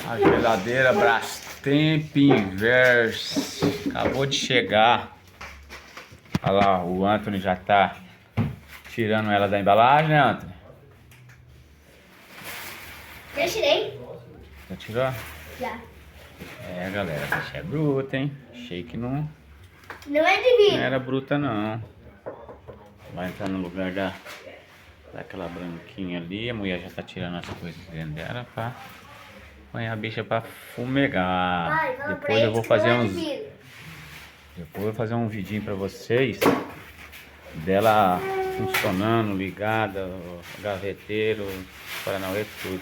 A geladeira Brastemp Inverse acabou de chegar. Olha lá, o Anthony já tá tirando ela da embalagem, né, Anthony? Já tirei? Já tirou? Já. É, galera, a bicha é bruta, hein? Achei que não Não é divino. era bruta, não. Vai entrar no lugar daquela branquinha ali. A mulher já tá tirando as coisas dentro dela pra põe a bicha pra fumegar. Pai, fala pra Depois ele eu vou que fazer não é uns. divino. Depois eu vou fazer um vidinho pra vocês dela funcionando, ligada, o gaveteiro, Paranauê, tudo.